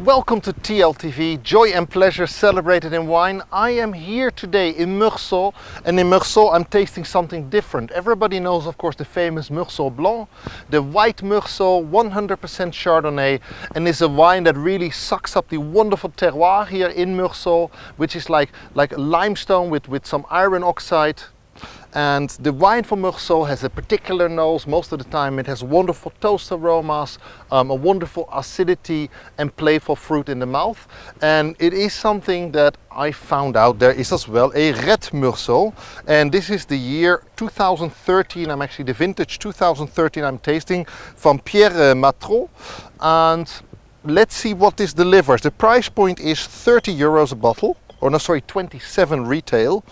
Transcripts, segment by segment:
Welcome to TLTV, Joy and Pleasure Celebrated in Wine. I am here today in Meursault, and in Meursault I'm tasting something different. Everybody knows, of course, the famous Meursault Blanc, the white Meursault, 100% Chardonnay, and is a wine that really sucks up the wonderful terroir here in Meursault, which is like limestone with some iron oxide. And the wine from Meursault has a particular nose. Most of the time it has wonderful toast aromas, a wonderful acidity and playful fruit in the mouth. And it is something that I found out there is as well a red Meursault. And this is the year 2013, I'm actually the vintage 2013 I'm tasting from Matrot. And let's see what this delivers. The price point is 30 euros a bottle, or no, sorry, 27 retail.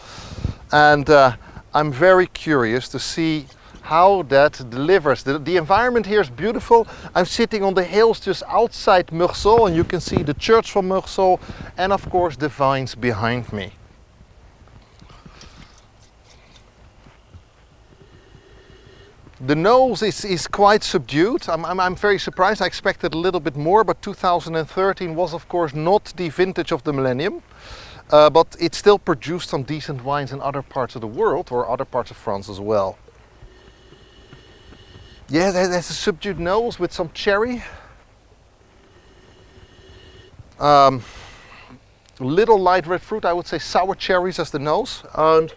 And I'm very curious to see how that delivers. The environment here is beautiful. I'm sitting on the hills just outside Meursault, and you can see the church from Meursault and of course the vines behind me. The nose is quite subdued. I'm very surprised. I expected a little bit more, but 2013 was of course not the vintage of the millennium. But it still produced some decent wines in other parts of the world, or other parts of France as well. Yeah, there's a subdued nose with some cherry. Little light red fruit, I would say sour cherries as the nose. And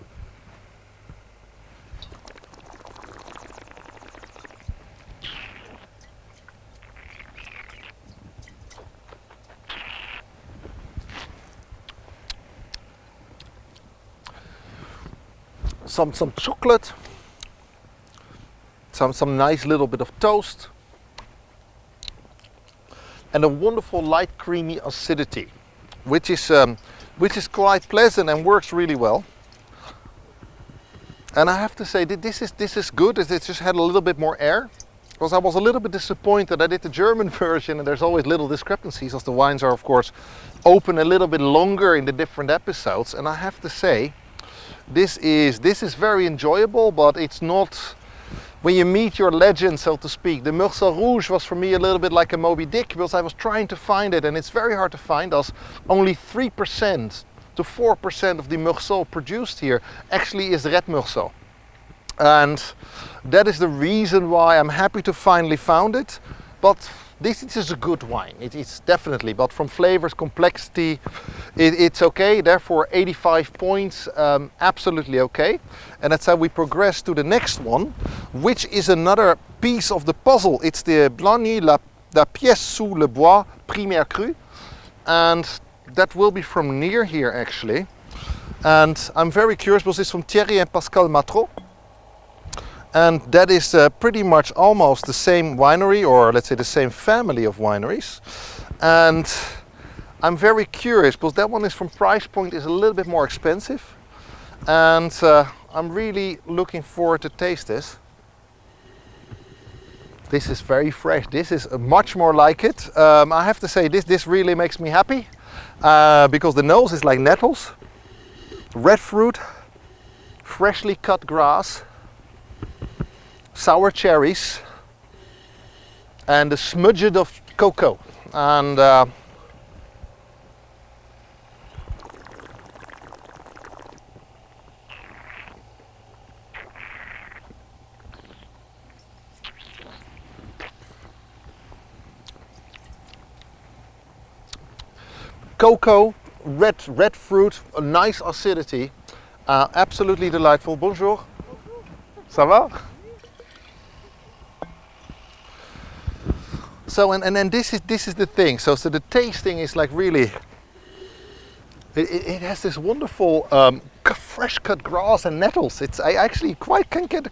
some chocolate, some nice little bit of toast, and a wonderful light creamy acidity, which is quite pleasant and works really well. And I have to say that this is good. It just had a little bit more air, because I was a little bit disappointed. I did the German version, and there's always little discrepancies, as the wines are of course open a little bit longer in the different episodes. And I have to say, this is very enjoyable, but it's not, when you meet your legend, so to speak. The Meursault Rouge was for me a little bit like a Moby Dick, because I was trying to find it, and it's very hard to find, as only 3% to 4% of the Meursault produced here actually is red Meursault. And that is the reason why I'm happy to finally found it. But this is a good wine, it's definitely, but from flavors, complexity, it's okay. Therefore 85 points, absolutely okay. And that's how we progress to the next one, which is another piece of the puzzle. It's the Blagny, la pièce sous le bois, première cru. And that will be from near here actually. And I'm very curious, because it's from Thierry and Pascal Matrot. And that is pretty much almost the same winery, or let's say the same family of wineries. And I'm very curious, because that one is from price point is a little bit more expensive. And I'm really looking forward to taste this. This is very fresh. This is much more like it. I have to say this really makes me happy, because the nose is like nettles, red fruit, freshly cut grass, sour cherries, and a smudge of cocoa. And cocoa, red fruit, a nice acidity, absolutely delightful. Bonjour. Ça va? So and then this is the thing. So the tasting is like really. It has this wonderful fresh cut grass and nettles. I actually quite can get.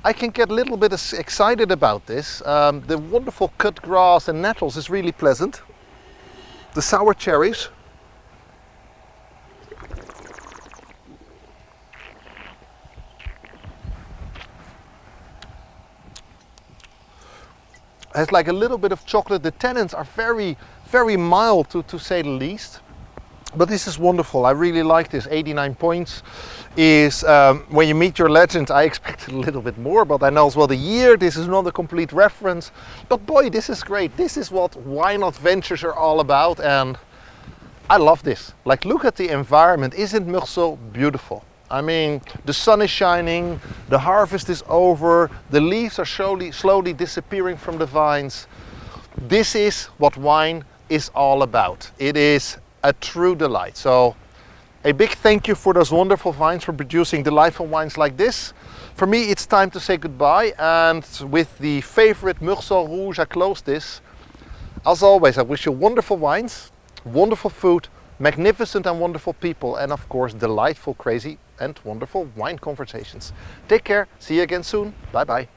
I can get a little bit excited about this. The wonderful cut grass and nettles is really pleasant. The sour cherries. Has like a little bit of chocolate. The tannins are very, very mild to say the least. But this is wonderful. I really like this. 89 points is, when you meet your legend, I expected a little bit more, but I know as well the year, this is not a complete reference. But boy, this is great. This is what Wine Adventures are all about, and I love this. Like, look at the environment. Isn't Meursault beautiful? I mean, the sun is shining, the harvest is over, the leaves are slowly disappearing from the vines. This is what wine is all about. It is a true delight. So a big thank you for those wonderful vines, for producing delightful wines like this. For me, it's time to say goodbye, and with the favorite Meursault Rouge, I close this. As always, I wish you wonderful wines, wonderful food, magnificent and wonderful people, and of course delightful, crazy and wonderful wine conversations. Take care, see you again soon, bye bye.